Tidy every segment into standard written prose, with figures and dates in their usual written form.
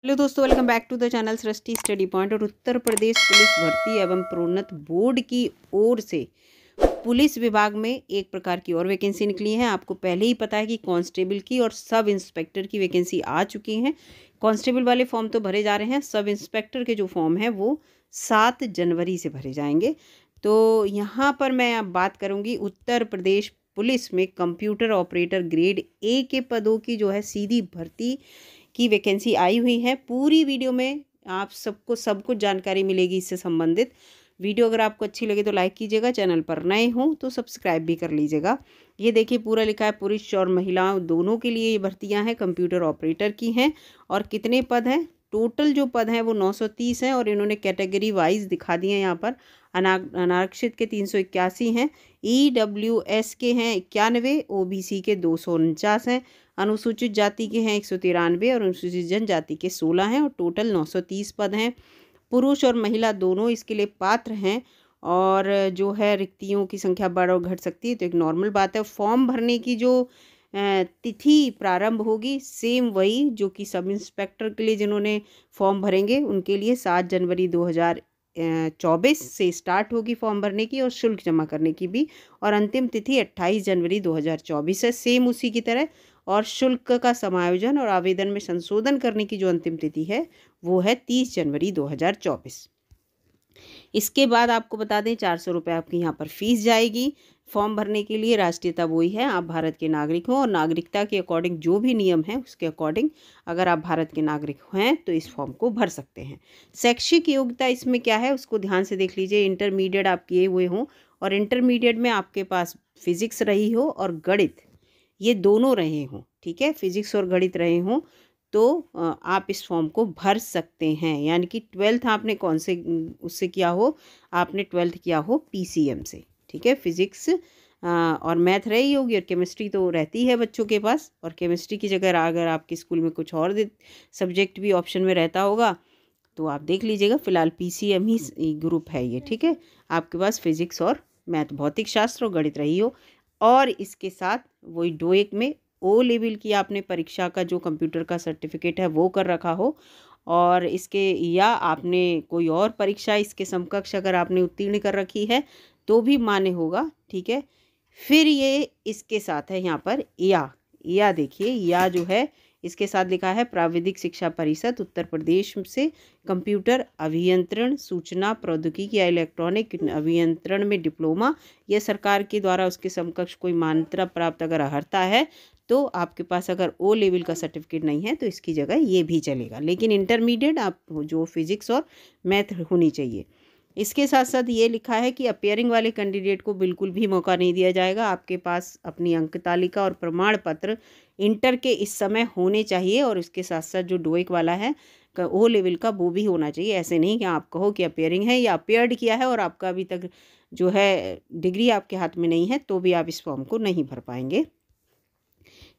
Hello दोस्तों, welcome back to the channel Srishti study point. और उत्तर प्रदेश police भर्ती एवं प्रोन्नत बोर्ड की ओर से पुलिस विभाग में एक प्रकार की और वैकेंसी निकली है। आपको पहले ही पता है कि कांस्टेबल की और सब इंस्पेक्टर की वैकेंसी आ चुकी हैं। कांस्टेबल वाले फॉर्म तो भरे जा रहे हैं, सब इंस्पेक्टर के जो फॉर्म हैं वो 7 जनवरी से भरे जाएंगे। तो यहाँ पर मैं अब बात करूँगी उत्तर प्रदेश पुलिस में कंप्यूटर ऑपरेटर ग्रेड ए के पदों की जो है सीधी भर्ती की वैकेंसी आई हुई है। पूरी वीडियो में आप सबको सब कुछ जानकारी मिलेगी इससे संबंधित। वीडियो अगर आपको अच्छी लगे तो लाइक कीजिएगा, चैनल पर नए हों तो सब्सक्राइब भी कर लीजिएगा। ये देखिए पूरा लिखा है, पुरुष और महिलाओं दोनों के लिए ये भर्तियां हैं, कंप्यूटर ऑपरेटर की हैं। और कितने पद हैं? टोटल जो पद हैं वो 930 हैं। और इन्होंने कैटेगरी वाइज दिखा दिए हैं यहाँ पर। अनारक्षित के 381 हैं, EWS के हैं 91, OBC के 249 हैं, अनुसूचित जाति के हैं 193 और अनुसूचित जनजाति के 16 हैं। और टोटल 930 पद हैं। पुरुष और महिला दोनों इसके लिए पात्र हैं। और जो है रिक्तियों की संख्या बढ़ और घट सकती है, तो एक नॉर्मल बात है। फॉर्म भरने की जो तिथि प्रारंभ होगी सेम वही जो कि सब इंस्पेक्टर के लिए जिन्होंने फॉर्म भरेंगे उनके लिए 7 जनवरी 2024 से स्टार्ट होगी फॉर्म भरने की और शुल्क जमा करने की भी। और अंतिम तिथि 28 जनवरी 2024 है, सेम उसी की तरह। और शुल्क का समायोजन और आवेदन में संशोधन करने की जो अंतिम तिथि है वो है 30 जनवरी 2024। इसके बाद आपको बता दें 400 रुपये आपकी यहाँ पर फीस जाएगी फॉर्म भरने के लिए। राष्ट्रीयता वही है, आप भारत के नागरिक हो। और नागरिकता के अकॉर्डिंग जो भी नियम है उसके अकॉर्डिंग अगर आप भारत के नागरिक हैं तो इस फॉर्म को भर सकते हैं। शैक्षिक योग्यता इसमें क्या है उसको ध्यान से देख लीजिए। इंटरमीडिएट आप किए हुए हों और इंटरमीडिएट में आपके पास फिजिक्स रही हो और गणित ये दोनों रहे हों, ठीक है, फिजिक्स और गणित रहे हों तो आप इस फॉर्म को भर सकते हैं। यानी कि 12th आपने कौन से उससे किया हो, आपने 12th किया हो PCM से, ठीक है। फिजिक्स और मैथ रही होगी और केमिस्ट्री तो रहती है बच्चों के पास। और केमिस्ट्री की जगह अगर आपके स्कूल में कुछ और सब्जेक्ट भी ऑप्शन में रहता होगा तो आप देख लीजिएगा। फिलहाल PCM ही ग्रुप है ये, ठीक है। आपके पास फिजिक्स और मैथ, भौतिक शास्त्र और गणित रही हो। और इसके साथ वही डोएक में O लेवल की आपने परीक्षा का जो कंप्यूटर का सर्टिफिकेट है वो कर रखा हो। और इसके या आपने कोई और परीक्षा इसके समकक्ष अगर आपने उत्तीर्ण कर रखी है तो भी मान्य होगा, ठीक है। फिर ये इसके साथ है यहाँ पर या देखिए, या जो है इसके साथ लिखा है प्राविधिक शिक्षा परिषद उत्तर प्रदेश से कंप्यूटर अभियंत्रण, सूचना प्रौद्योगिकी या इलेक्ट्रॉनिक अभियंत्रण में डिप्लोमा, यह सरकार के द्वारा उसके समकक्ष कोई मान्यता प्राप्त अगर अर्हता है तो आपके पास अगर O लेवल का सर्टिफिकेट नहीं है तो इसकी जगह ये भी चलेगा। लेकिन इंटरमीडिएट आप जो फिजिक्स और मैथ होनी चाहिए। इसके साथ साथ ये लिखा है कि अपियरिंग वाले कैंडिडेट को बिल्कुल भी मौका नहीं दिया जाएगा। आपके पास अपनी अंक तालिका और प्रमाण पत्र इंटर के इस समय होने चाहिए। और इसके साथ साथ जो डोइक वाला है O लेवल का वो भी होना चाहिए। ऐसे नहीं कि आप कहो कि अपियरिंग है या अपियर्ड किया है और आपका अभी तक जो है डिग्री आपके हाथ में नहीं है तो भी आप इस फॉर्म को नहीं भर पाएंगे।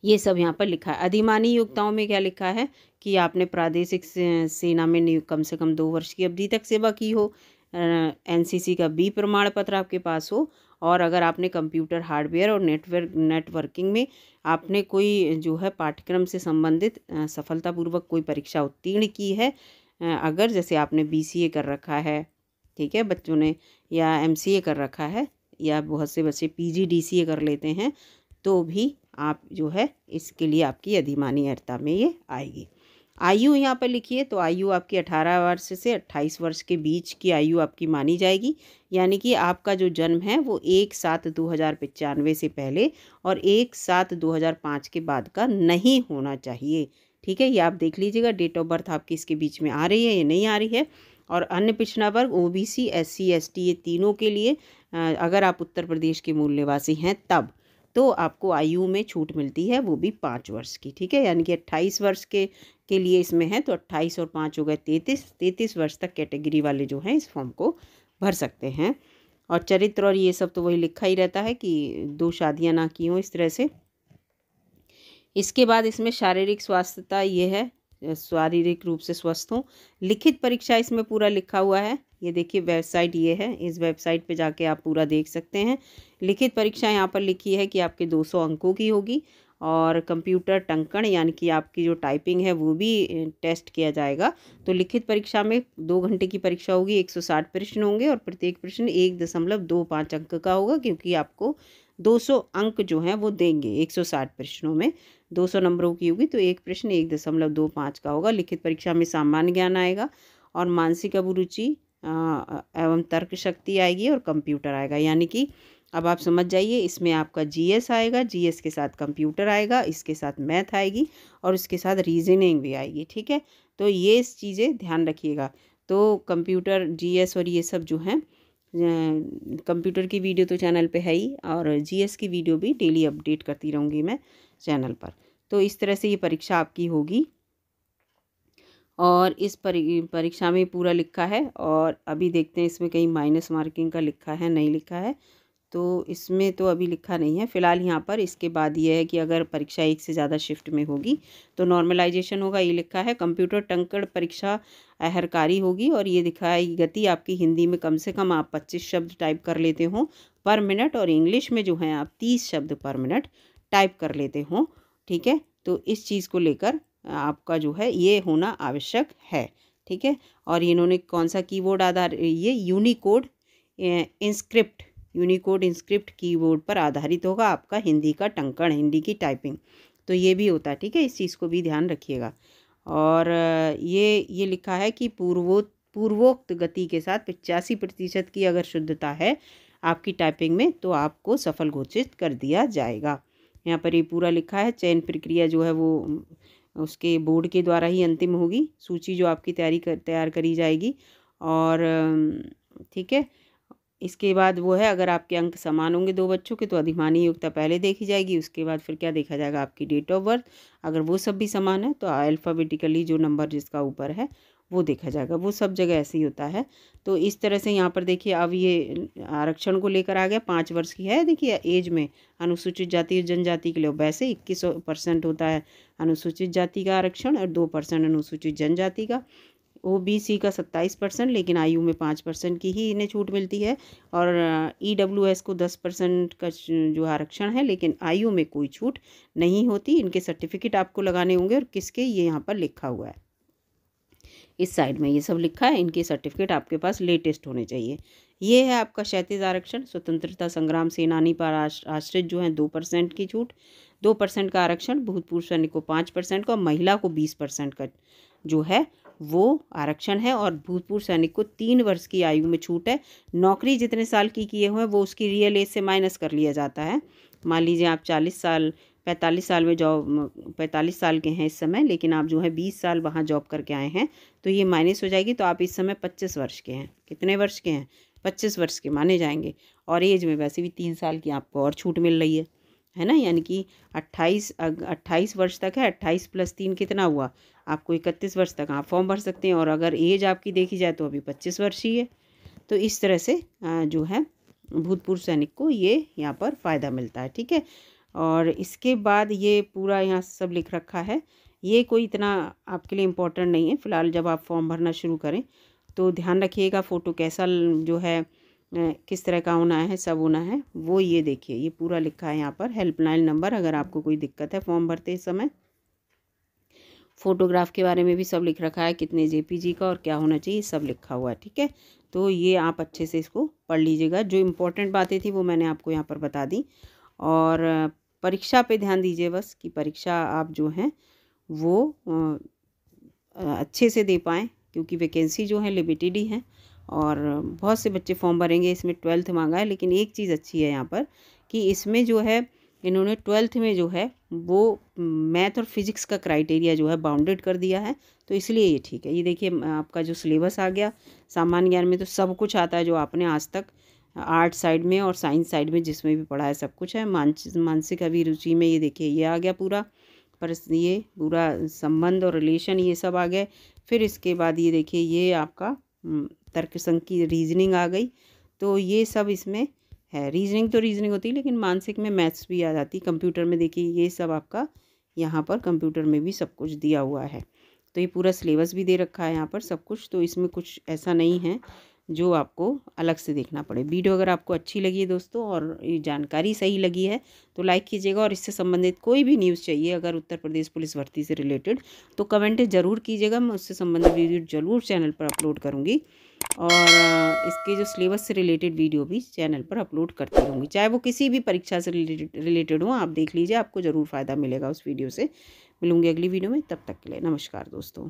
ये सब यहाँ पर लिखा है। अधिमानी योग्यताओं में क्या लिखा है कि आपने प्रादेशिक सेना में कम से कम 2 वर्ष की अवधि तक सेवा की हो, NCC का B प्रमाण पत्र आपके पास हो। और अगर आपने कंप्यूटर हार्डवेयर और नेटवर्किंग में आपने कोई जो है पाठ्यक्रम से संबंधित सफलतापूर्वक कोई परीक्षा उत्तीर्ण की है, अगर जैसे आपने BCA कर रखा है, ठीक है, बच्चों ने, या MCA कर रखा है, या बहुत से बच्चे PGDCA कर लेते हैं तो भी आप जो है इसके लिए आपकी अधिमानी अर्हता में ये आएगी। आयु यहाँ पर लिखिए तो आयु आपकी 18 वर्ष से 28 वर्ष के बीच की आयु आपकी मानी जाएगी। यानी कि आपका जो जन्म है वो 1/7/2095 से पहले और 1/7/2005 के बाद का नहीं होना चाहिए, ठीक है। ये आप देख लीजिएगा डेट ऑफ बर्थ आपकी इसके बीच में आ रही है या नहीं आ रही है। और अन्य पिछड़ा वर्ग OBC SC ST ये तीनों के लिए अगर आप उत्तर प्रदेश के मूल निवासी हैं तब तो आपको आयु में छूट मिलती है, वो भी 5 वर्ष की, ठीक है। यानी कि 28 वर्ष के लिए इसमें है तो 28 और 5 हो गए 33 वर्ष तक कैटेगरी वाले जो हैं इस फॉर्म को भर सकते हैं। और चरित्र और ये सब तो वही लिखा ही रहता है कि 2 शादियां ना की हों, इस तरह से। इसके बाद इसमें शारीरिक स्वास्थ्यता ये है, शारीरिक रूप से स्वस्थ हों। लिखित परीक्षा इसमें पूरा लिखा हुआ है, ये देखिए वेबसाइट ये है, इस वेबसाइट पे जाके आप पूरा देख सकते हैं। लिखित परीक्षा यहाँ पर लिखी है कि आपके 200 अंकों की होगी और कंप्यूटर टंकण यानी कि आपकी जो टाइपिंग है वो भी टेस्ट किया जाएगा। तो लिखित परीक्षा में 2 घंटे की परीक्षा होगी, 160 प्रश्न होंगे और प्रत्येक प्रश्न 1.25 अंक का होगा, क्योंकि आपको 200 अंक जो हैं वो देंगे। 160 प्रश्नों में 200 नंबरों की होगी, तो एक प्रश्न 1.25 का होगा। लिखित परीक्षा में सामान्य ज्ञान आएगा और मानसिक अभिरुचि एवं तर्क शक्ति आएगी और कंप्यूटर आएगा। यानी कि अब आप समझ जाइए, इसमें आपका जीएस आएगा, जीएस के साथ कंप्यूटर आएगा, इसके साथ मैथ आएगी और इसके साथ रीजनिंग भी आएगी। ठीक है, तो ये चीज़ें ध्यान रखिएगा। तो कंप्यूटर, जीएस और ये सब जो हैं, कंप्यूटर की वीडियो तो चैनल पे है ही, और जीएस की वीडियो भी डेली अपडेट करती रहूँगी मैं चैनल पर। तो इस तरह से ये परीक्षा आपकी होगी और इस परीक्षा में पूरा लिखा है। और अभी देखते हैं इसमें कहीं माइनस मार्किंग का लिखा है, नहीं लिखा है, तो इसमें तो अभी लिखा नहीं है फ़िलहाल यहाँ पर। इसके बाद ये है कि अगर परीक्षा एक से ज़्यादा शिफ्ट में होगी तो नॉर्मलाइजेशन होगा, ये लिखा है। कंप्यूटर टंकण परीक्षा अहरकारी होगी और ये दिखा है गति आपकी हिंदी में कम से कम आप 25 शब्द टाइप कर लेते हो पर मिनट, और इंग्लिश में जो है आप 30 शब्द पर मिनट टाइप कर लेते हो। ठीक है, तो इस चीज़ को लेकर आपका जो है ये होना आवश्यक है। ठीक है, और इन्होंने कौन सा कीबोर्ड आधार, ये यूनिकोड इंस्क्रिप्ट कीबोर्ड पर आधारित होगा आपका हिंदी का टंकण, हिंदी की टाइपिंग। तो ये भी होता है। ठीक है, इस चीज़ को भी ध्यान रखिएगा। और ये लिखा है कि पूर्वोक्त गति के साथ 85% की अगर शुद्धता है आपकी टाइपिंग में तो आपको सफल घोषित कर दिया जाएगा। यहाँ पर ये पूरा लिखा है। चयन प्रक्रिया जो है वो उसके बोर्ड के द्वारा ही अंतिम होगी, सूची जो आपकी तैयार करी जाएगी। और ठीक है, इसके बाद वो है, अगर आपके अंक समान होंगे दो बच्चों के तो अधिमानी योग्यता पहले देखी जाएगी, उसके बाद फिर क्या देखा जाएगा, आपकी डेट ऑफ बर्थ। अगर वो सब भी समान है तो अल्फ़ाबेटिकली जो नंबर जिसका ऊपर है वो देखा जाएगा। वो सब जगह ऐसे ही होता है। तो इस तरह से यहाँ पर देखिए, अब ये आरक्षण को लेकर आ गया। 5 वर्ष की है, देखिए एज में अनुसूचित जाति और जनजाति के लिए वैसे 21% होता है अनुसूचित जाति का आरक्षण और 2% अनुसूचित जनजाति का। ओबीसी का 27%, लेकिन आयु में 5% की ही इन्हें छूट मिलती है। और ईडब्ल्यूएस को 10% का जो आरक्षण है, लेकिन आयु में कोई छूट नहीं होती। इनके सर्टिफिकेट आपको लगाने होंगे और किसके, ये यहाँ पर लिखा हुआ है, इस साइड में ये सब लिखा है। इनके सर्टिफिकेट आपके पास लेटेस्ट होने चाहिए। ये है आपका क्षैतिज आरक्षण। स्वतंत्रता संग्राम सेनानी पर आश्रित जो है 2% की छूट, 2% का आरक्षण। भूतपूर्व सैनिक को 5% का, महिला को 20% का जो है वो आरक्षण है। और भूतपूर्व सैनिक को 3 वर्ष की आयु में छूट है। नौकरी जितने साल की किए हुए हैं वो उसकी रियल एज से माइनस कर लिया जाता है। मान लीजिए आप 45 साल में 45 साल के हैं इस समय, लेकिन आप जो है 20 साल वहाँ जॉब करके आए हैं तो ये माइनस हो जाएगी। तो आप इस समय 25 वर्ष के हैं। कितने वर्ष के हैं? 25 वर्ष के माने जाएंगे। और एज में वैसे भी 3 साल की आपको और छूट मिल रही है ना, यानी कि 28 वर्ष तक है। 28 + 3 कितना हुआ आपको? 31 वर्ष तक आप फॉर्म भर सकते हैं। और अगर एज आपकी देखी जाए तो अभी 25 वर्ष ही है। तो इस तरह से जो है भूतपूर्व सैनिक को ये यहाँ पर फ़ायदा मिलता है। ठीक है, और इसके बाद ये पूरा यहाँ सब लिख रखा है। ये कोई इतना आपके लिए इम्पोर्टेंट नहीं है फ़िलहाल। जब आप फॉर्म भरना शुरू करें तो ध्यान रखिएगा, फ़ोटो कैसा जो है किस तरह का होना है, सब होना है वो ये देखिए। ये पूरा लिखा है यहाँ पर, हेल्पलाइन नंबर अगर आपको कोई दिक्कत है फॉर्म भरते समय। फ़ोटोग्राफ के बारे में भी सब लिख रखा है, कितने जेपीजी का और क्या होना चाहिए, सब लिखा हुआ है। ठीक है, तो ये आप अच्छे से इसको पढ़ लीजिएगा। जो इम्पोर्टेंट बातें थी वो मैंने आपको यहाँ पर बता दी। और परीक्षा पे ध्यान दीजिए बस, कि परीक्षा आप जो हैं वो अच्छे से दे पाएँ, क्योंकि वैकेंसी जो है लिमिटेड ही है और बहुत से बच्चे फॉर्म भरेंगे। इसमें 12th मांगा है, लेकिन एक चीज़ अच्छी है यहाँ पर कि इसमें जो है इन्होंने 12th में जो है वो मैथ और फिज़िक्स का क्राइटेरिया जो है बाउंडेड कर दिया है, तो इसलिए ये ठीक है। ये देखिए आपका जो सिलेबस आ गया, सामान्य ज्ञान में तो सब कुछ आता है जो आपने आज तक आर्ट साइड में और साइंस साइड में जिसमें भी पढ़ा है सब कुछ है। मानसिक अभिरुचि में ये देखिए ये आ गया पूरा, पर ये पूरा संबंध और रिलेशन ये सब आ गए। फिर इसके बाद ये देखिए ये आपका तर्कसंग की रीजनिंग आ गई। तो ये सब इसमें है। रीजनिंग तो रीजनिंग होती है, लेकिन मानसिक में मैथ्स भी आ जाती। कंप्यूटर में देखिए ये सब आपका यहाँ पर कंप्यूटर में भी सब कुछ दिया हुआ है। तो ये पूरा सिलेबस भी दे रखा है यहाँ पर सब कुछ। तो इसमें कुछ ऐसा नहीं है जो आपको अलग से देखना पड़े। वीडियो अगर आपको अच्छी लगी है दोस्तों और ये जानकारी सही लगी है तो लाइक कीजिएगा, और इससे संबंधित कोई भी न्यूज़ चाहिए अगर उत्तर प्रदेश पुलिस भर्ती से रिलेटेड तो कमेंट ज़रूर कीजिएगा। मैं उससे संबंधित वीडियो ज़रूर चैनल पर अपलोड करूँगी, और इसके जो सिलेबस से रिलेटेड वीडियो भी चैनल पर अपलोड करती रहूँगी, चाहे वो किसी भी परीक्षा से रिलेटेड हो। आप देख लीजिए, आपको ज़रूर फ़ायदा मिलेगा उस वीडियो से। मिलूँगी अगली वीडियो में, तब तक के लिए नमस्कार दोस्तों।